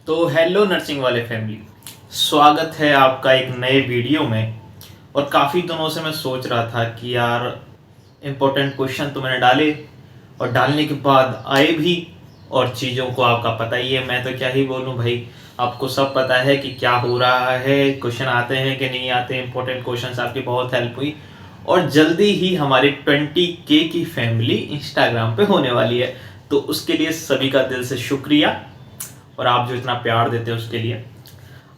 तो hello nursing वाले family, स्वागत है आपका एक नए वीडियो में। और काफ़ी दिनों से मैं सोच रहा था कि यार इम्पोर्टेंट क्वेश्चन तो मैंने डाले और डालने के बाद आए भी, और चीज़ों को आपका पता ही है, मैं तो क्या ही बोलूँ भाई। आपको सब पता है कि क्या हो रहा है, क्वेश्चन आते हैं कि नहीं आते। इम्पोर्टेंट क्वेश्चन आपकी बहुत हेल्प हुई और जल्दी ही हमारी 20K की फैमिली इंस्टाग्राम पे होने वाली है। तो उसके लिए सभी का दिल से शुक्रिया और आप जो इतना प्यार देते हैं उसके लिए।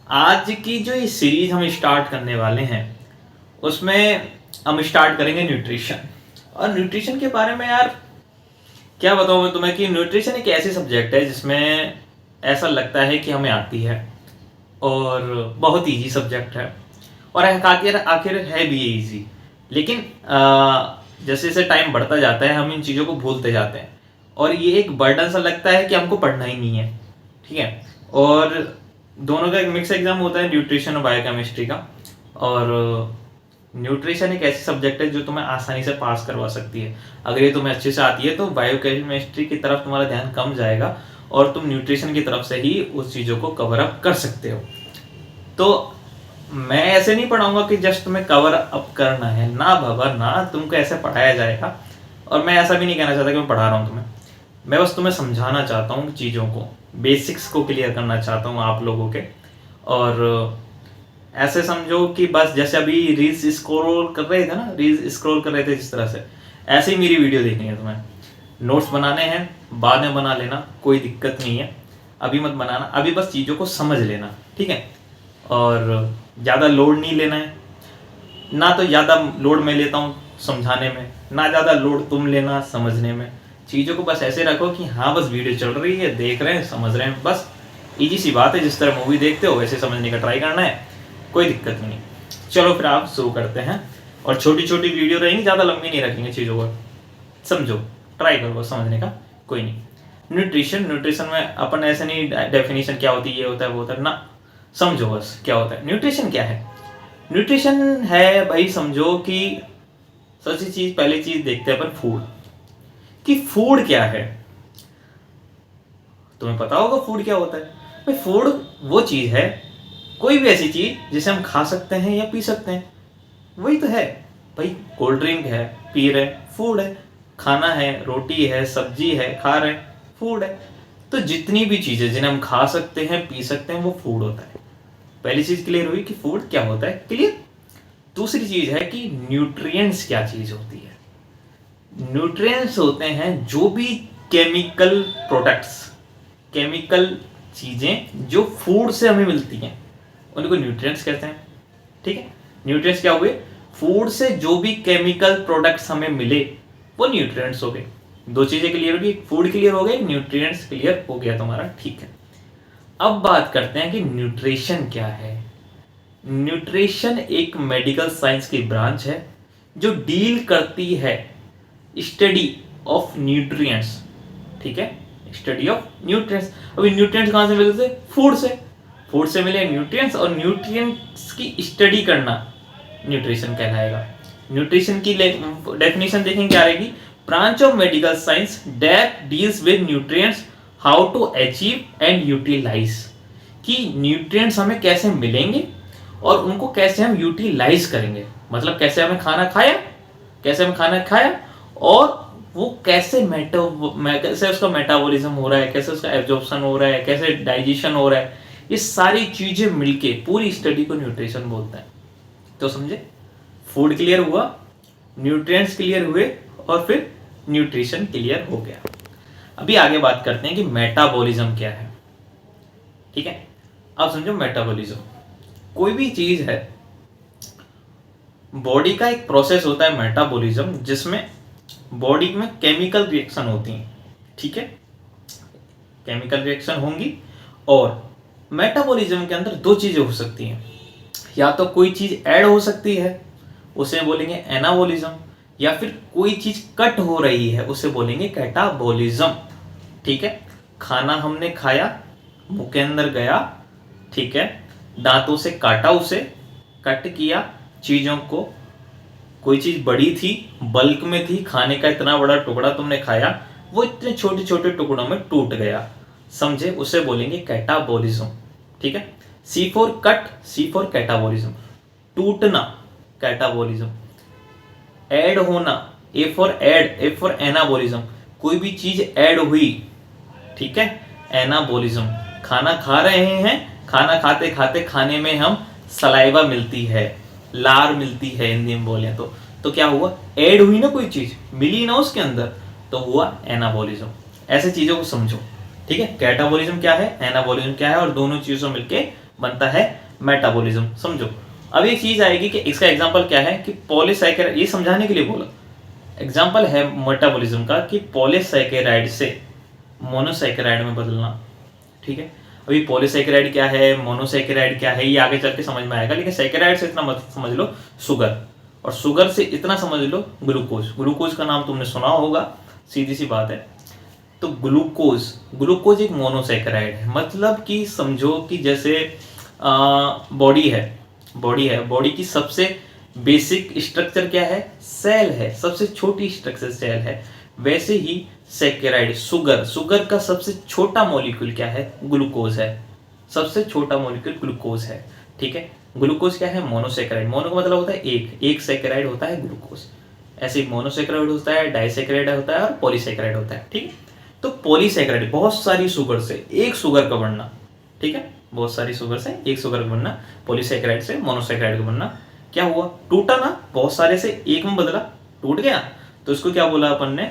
आज की जो ये सीरीज हम स्टार्ट करने वाले हैं उसमें हम स्टार्ट करेंगे न्यूट्रिशन। और न्यूट्रिशन के बारे में यार क्या बताऊँ मैं तुम्हें कि न्यूट्रिशन एक ऐसी सब्जेक्ट है जिसमें ऐसा लगता है कि हमें आती है और बहुत इजी सब्जेक्ट है, और आखिर आखिर है भी इजी। लेकिन जैसे जैसे टाइम बढ़ता जाता है हम इन चीज़ों को भूलते जाते हैं और ये एक बर्डन सा लगता है कि हमको पढ़ना ही नहीं है। ठीक है, और दोनों का एक मिक्स एग्जाम होता है, न्यूट्रिशन और बायोकेमिस्ट्री का। और न्यूट्रिशन एक ऐसी सब्जेक्ट है जो तुम्हें आसानी से पास करवा सकती है। अगर ये तुम्हें अच्छे से आती है तो बायोकेमिस्ट्री की तरफ तुम्हारा ध्यान कम जाएगा और तुम न्यूट्रिशन की तरफ से ही उस चीज़ों को कवर अप कर सकते हो। तो मैं ऐसे नहीं पढ़ाऊंगा कि जस्ट तुम्हें कवर अप करना है, ना बाबा ना, तुमको ऐसे पढ़ाया जाएगा। और मैं ऐसा भी नहीं कहना चाहता कि मैं पढ़ा रहा हूँ तुम्हें, मैं बस तुम्हें समझाना चाहता हूँ चीज़ों को, बेसिक्स को क्लियर करना चाहता हूँ आप लोगों के। और ऐसे समझो कि बस जैसे अभी रील्स स्क्रॉल कर रहे थे ना, रील्स स्क्रॉल कर रहे थे जिस तरह से, ऐसे ही मेरी वीडियो देखनी है तुम्हें। नोट्स बनाने हैं बाद में बना लेना, कोई दिक्कत नहीं है, अभी मत बनाना, अभी बस चीज़ों को समझ लेना, ठीक है। और ज़्यादा लोड नहीं लेना है, ना तो ज़्यादा लोड मैं लेता हूँ समझाने में, ना ज़्यादा लोड तुम लेना समझने में। चीज़ों को बस ऐसे रखो कि हाँ बस वीडियो चल रही है, देख रहे हैं, समझ रहे हैं, बस इजी सी बात है। जिस तरह मूवी देखते हो वैसे समझने का ट्राई करना है, कोई दिक्कत नहीं। चलो फिर आप शुरू करते हैं। और छोटी छोटी वीडियो रहेंगी, ज़्यादा लंबी नहीं रखेंगे, चीज़ों को समझो, ट्राई करो समझने का, कोई नहीं। न्यूट्रिशन में अपन ऐसे नहीं डेफिनेशन क्या होती है, ये होता है वो होता है ना, समझो बस क्या होता है न्यूट्रिशन। क्या है न्यूट्रिशन? है भाई समझो कि सबसे चीज पहली चीज देखते हैं अपन फूड, कि फूड क्या है। तुम्हें पता होगा फूड क्या होता है भाई। फूड वो चीज है, कोई भी ऐसी चीज जिसे हम खा सकते हैं या पी सकते हैं, वही तो है भाई। कोल्ड ड्रिंक है, पी रहे, फूड है। खाना है, रोटी है, सब्जी है, खा रहे, फूड है। तो जितनी भी चीजें जिन्हें हम खा सकते हैं, पी सकते हैं, वो फूड होता है। पहली चीज क्लियर हुई कि फूड क्या होता है, क्लियर। दूसरी चीज है कि न्यूट्रिएंट्स क्या चीज होती है। न्यूट्रिएंट्स होते हैं जो भी केमिकल प्रोडक्ट्स, केमिकल चीजें जो फूड से हमें मिलती हैं, उनको न्यूट्रिएंट्स कहते हैं। ठीक है, न्यूट्रिएंट्स क्या हुए? फूड से जो भी केमिकल प्रोडक्ट्स हमें मिले वो न्यूट्रिएंट्स हो गए। दो चीजें क्लियर होगी, फूड क्लियर हो गए, न्यूट्रिएंट्स क्लियर हो गया तुम्हारा, ठीक है। अब बात करते हैं कि न्यूट्रिशन क्या है। न्यूट्रिशन एक मेडिकल साइंस की ब्रांच है जो डील करती है स्टडी ऑफ न्यूट्रिएंट्स। ठीक है, स्टडी ऑफ न्यूट्रिएंट्स। अभी न्यूट्रिएंट्स कहां से मिलते थे? फूड से। फूड से मिले न्यूट्रिएंट्स, और न्यूट्रिएंट्स की स्टडी करना न्यूट्रिशन कहलाएगा। न्यूट्रिशन की डेफिनेशन देखें क्या रहेगी? Branch of medical science that deals with nutrients, how to achieve and utilise. कि न्यूट्रिएंट्स हमें कैसे मिलेंगे और उनको कैसे हम यूटिलाइज करेंगे, मतलब कैसे हमें खाना खाया, कैसे हम खाना खाया और वो कैसे कैसे उसका मेटाबॉलिज्म हो रहा है, कैसे उसका एब्जॉर्प्शन हो रहा है, कैसे डाइजेशन हो रहा है, ये सारी चीजें मिलके पूरी स्टडी को न्यूट्रिशन बोलता है। तो समझे, फूड क्लियर हुआ, न्यूट्रिएंट्स क्लियर हुए, और फिर न्यूट्रिशन क्लियर हो गया। अभी आगे बात करते हैं कि मेटाबॉलिज्म क्या है। ठीक है, अब समझो मेटाबॉलिज्म कोई भी चीज है, बॉडी का एक प्रोसेस होता है मेटाबॉलिज्म, जिसमें बॉडी में केमिकल रिएक्शन होती हैं। ठीक है, केमिकल रिएक्शन होंगी, और मेटाबॉलिज्म के अंदर दो चीजें हो सकती हैं। या तो कोई चीज ऐड हो सकती है, उसे बोलेंगे एनाबॉलिज्म, या फिर कोई चीज कट हो रही है, उसे बोलेंगे कैटाबॉलिज्म। ठीक है, खाना हमने खाया, मुंह के अंदर गया, ठीक है, दांतों से काटा, उसे कट किया चीजों को, कोई चीज बड़ी थी, बल्क में थी, खाने का इतना बड़ा टुकड़ा तुमने खाया, वो इतने छोटे छोटे टुकड़ों में टूट गया। समझे, उसे बोलेंगे कैटाबोलिज्म। ठीक है, C for cut, C for catabolism. टूटना कैटाबोलिज्म, ऐड होना, A for add, A for anabolism, कोई भी चीज ऐड हुई, ठीक है, एनाबोलिज्म। खाना खा रहे हैं, खाना खाते खाते खाने में हम सलाइवा मिलती है, लार मिलती है हिंदी में बोले तो क्या हुआ, ऐड हुई ना, कोई चीज मिली ना उसके अंदर, तो हुआ एनाबोलिज्म। ऐसे चीजों को समझो। ठीक है, कैटाबोलिज्म क्या है, एनाबोलिज्म क्या है, और दोनों चीजों मिलके बनता है मेटाबोलिज्म। समझो। अब एक चीज आएगी कि इसका एग्जांपल क्या है कि पॉलीसैकेराइड, ये समझाने के लिए बोला, एग्जांपल है मेटाबॉलिज्म का कि पॉलीसैकेराइड से मोनोसैकेराइड में बदलना। ठीक है, अभी पॉलीसैकेराइड क्या है, मोनोसैकेराइड क्या है, ये आगे चल के समझ में आएगा, लेकिन सैकेराइड से इतना मत समझ लो शुगर, और शुगर से इतना समझ लो ग्लूकोज। ग्लूकोज का नाम तुमने सुना होगा, सीधी सी बात है। तो ग्लूकोज, ग्लूकोज एक मोनोसैकेराइड है। मतलब कि समझो कि जैसे बॉडी है, बॉडी की सबसे बेसिक स्ट्रक्चर क्या है, सेल है, सबसे छोटी स्ट्रक्चर सेल है। वैसे ही सैकेराइड, शुगर का सबसे छोटा मॉलिक्यूल क्या है, ग्लूकोज है, सबसे छोटा मॉलिक्यूल ग्लूकोज है। ठीक है, ग्लूकोज क्या है, मोनोसैकेराइड। मोनो का मतलब होता है एक सैकेराइड होता है ग्लूकोज। ऐसे मोनोसैकेराइड होता है, डाइसैकेराइड होता है, और पॉलीसैकेराइड होता है। ठीक है, तो पॉलीसैकेराइड बहुत सारी शुगर से एक शुगर का बनना। ठीक है, बहुत सारी शुगर से एक शुगर का बनना, पॉलीसैकेराइड से मोनोसैकेराइड का बनना। क्या हुआ, टूटा ना, बहुत सारे से एक में बदला, टूट गया, तो इसको क्या बोला अपन ने,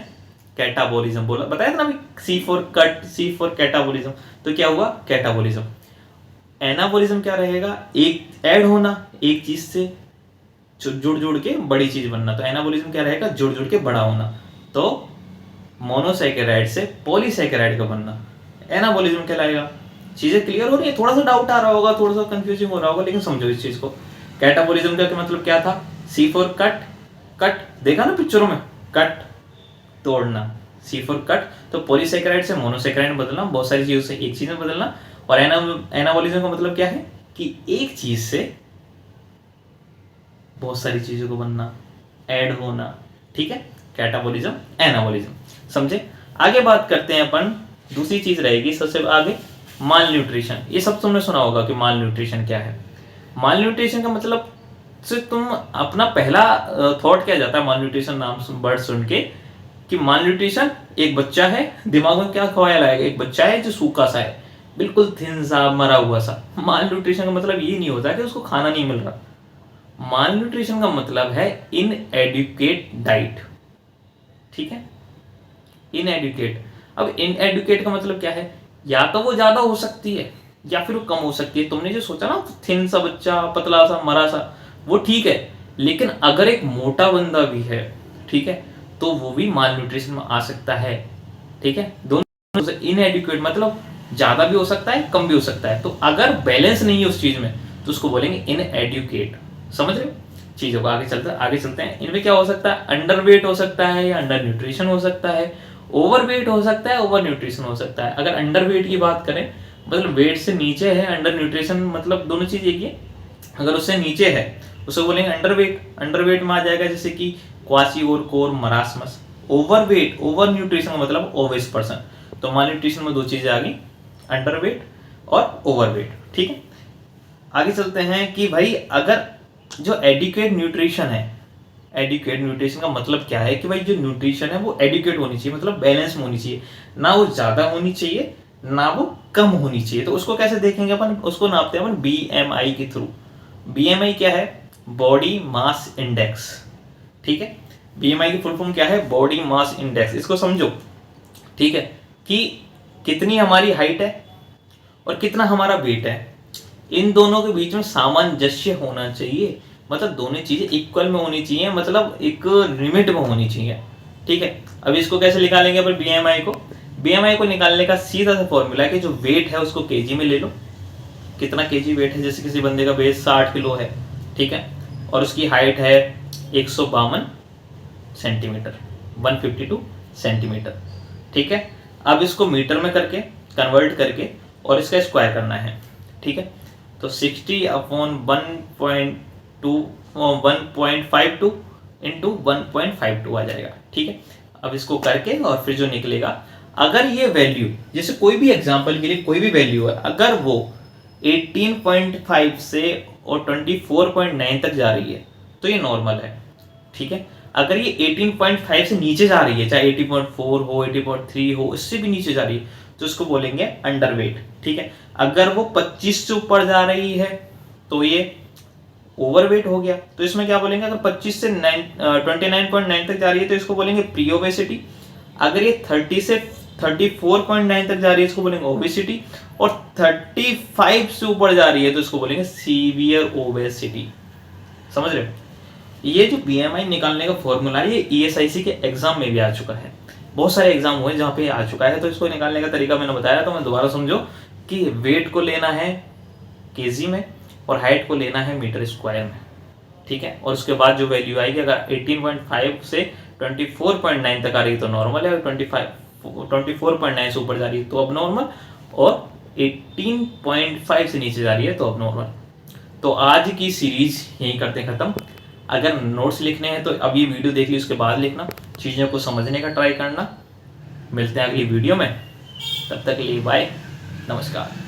कैटाबोलिज्म बोला, बताया था ना अभी, C for cut, C for catabolism, तो क्या हुआ, कैटाबोलिज्म। एनाबोलिज्म क्या रहेगा, एक ऐड होना, एक चीज से जुड़ के बड़ी चीज बनना, तो एनाबोलिज्म क्या रहेगा, जुड़ के बड़ा होना। तो मोनोसैकेराइड से पॉलीसैकेराइड का बनना एनाबोलिज्म कहलाएगा। चीजें क्लियर हो रही है, थोड़ा सा डाउट आ रहा होगा, थोड़ा सा कंफ्यूजिंग हो रहा होगा, लेकिन समझो इस चीज को। कैटाबोलिज्म का मतलब क्या था, सी फॉर कट, कट देखा ना पिक्चरों में, कट तोड़ना, सी फॉर कट। तो पॉलीसैकेराइड से मोनोसैकेराइड में बदलना, बहुत सारी चीजों से एक चीज में बदलना। और एनाबोलिज्म का मतलब क्या है कि एक चीज से बहुत सारी चीजों को बनना, ऐड होना। ठीक है, कैटाबोलिज्म, एनाबोलिज्म, समझे। आगे बात करते हैं अपन, दूसरी चीज रहेगी सबसे आगे, माल न्यूट्रिशन। ये सब तुमने सुना होगा कि माल न्यूट्रिशन क्या है। माल न्यूट्रिशन का मतलब से तुम अपना पहला थॉट क्या जाता है माल न्यूट्रिशन नाम वर्ड सुन के, कि माल न्यूट्रिशन एक बच्चा है, दिमाग में क्या ख्याल आएगा, एक बच्चा है जो सूखा सा है, बिल्कुल थिन सा, मरा हुआ सा। माल न्यूट्रिशन का मतलब ये नहीं होता कि उसको खाना नहीं मिल रहा। माल न्यूट्रिशन का मतलब है इनएडुकेट डाइट। ठीक है, इनएडुकेट। अब इनएडुकेट का मतलब क्या है, या तो वो ज्यादा हो सकती है या फिर वो कम हो सकती है। तुमने जो सोचा ना थिन सा बच्चा, पतला सा, मरा सा, वो ठीक है, लेकिन अगर एक मोटा बंदा भी है, ठीक है, तो वो भी माल न्यूट्रिशन में आ सकता है। ठीक है, दोनों इनएडुकेट मतलब ज्यादा भी हो सकता है, कम भी हो सकता है। तो अगर बैलेंस नहीं है उस चीज में तो उसको बोलेंगे इनएडुकेट। समझ रहे हो चीजों को। आगे चलते हैं। इनमें क्या हो सकता है, अंडर वेट हो सकता है या अंडर न्यूट्रिशन हो सकता है, ओवर वेट हो सकता है, ओवर न्यूट्रिशन हो सकता है। अगर अंडर वेट की बात करें, मतलब वेट से नीचे है, अंडर न्यूट्रिशन मतलब दोनों चीज एक ही। अगर उससे नीचे है उसे बोलेंगे अंडर वेट। अंडर वेट में आ जाएगा जैसे कि क्वासी और core marasmus. Over weight, over nutrition का मतलब ओवेस पर्सन। तो माल न्यूट्रिशन में दो चीजें आ गई, अंडर वेट और ओवर वेट। ठीक है, आगे चलते हैं कि भाई अगर जो एडिक्वेट न्यूट्रिशन है, एडिक्वेट न्यूट्रिशन का मतलब क्या है कि भाई जो न्यूट्रिशन है वो एडिक्वेट होनी चाहिए, मतलब बैलेंस में होनी चाहिए, ना वो ज्यादा होनी चाहिए ना वो कम होनी चाहिए। तो उसको कैसे देखेंगे अपन, उसको नापते हैं अपन BMI के थ्रू। BMI क्या है, बॉडी मास इंडेक्स। ठीक है, BMI की फुल फॉर्म क्या है, बॉडी मास इंडेक्स। इसको समझो, ठीक है, कि कितनी हमारी हाइट है और कितना हमारा वेट है, इन दोनों के बीच में सामंजस्य होना चाहिए। मतलब दोनों चीजें इक्वल में होनी चाहिए, मतलब एक लिमिट में होनी चाहिए। ठीक है, अब इसको कैसे निकालेंगे अपन BMI को। BMI को निकालने का सीधा सा फॉर्मूला है कि जो वेट है उसको केजी में ले लो, कितना केजी वेट है, जैसे किसी बंदे का वेट 60 किलो है, ठीक है, और उसकी हाइट है 152 सेंटीमीटर, 152 सेंटीमीटर। ठीक है, अब इसको मीटर में करके कन्वर्ट करके और इसका स्क्वायर करना है। ठीक है, तो 60/1.52 इंटू 1.52 आ जाएगा। ठीक है, अब इसको करके और फिर जो निकलेगा अगर ये वैल्यू, जैसे कोई भी एग्जांपल के लिए कोई भी वैल्यू है, अगर वो 18.5 से और 24.9 तक जा रही है तो ये नॉर्मल है, ठीक है। अगर ये 18.5 से नीचे जा रही है, चाहे 80.4 हो, 80.3 हो, इससे भी नीचे जा रही है तो इसको बोलेंगे अंडरवेट, ठीक है। अगर वो 25 से ऊपर जा रही है तो ये ओवरवेट हो गया, तो इसमें क्या बोलेंगे, अगर 25 से 29.9 तक जा रही है तो इसको बोलेंगे प्री ओबेसिटी। अगर ये 30 से 34.9 तक जा रही है इसको बोलेंगे ओबेसिटी, और 35 से ऊपर जा रही है तो इसको बोलेंगे सीवियर ओबेसिटी। समझ रहे हो? ये जो बीएमआई निकालने का फॉर्मूला है ये ईएसआईसी के एग्जाम में भी आ चुका है, बहुत सारे एग्जाम हुए जहाँ पे आ चुका है। तो इसको निकालने का तरीका मैंने बताया, तो मैं दोबारा समझो कि वेट को लेना है केजी में और हाइट को लेना है मीटर स्क्वायर में, ठीक है। और उसके बाद जो वैल्यू आएगी, अगर 18.5 से 24.9 तक आ रही है तो नॉर्मल है, और 24.9 से ऊपर जा रही है तो अब नॉर्मल, और 18.5 से नीचे जा रही है तो अब नॉर्मल। तो आज की सीरीज यहीं करते हैं खत्म। अगर नोट्स लिखने हैं तो अब ये वीडियो देख ली, उसके बाद लिखना, चीज़ों को समझने का ट्राई करना। मिलते हैं अगली वीडियो में, तब तक के लिए बाय, नमस्कार।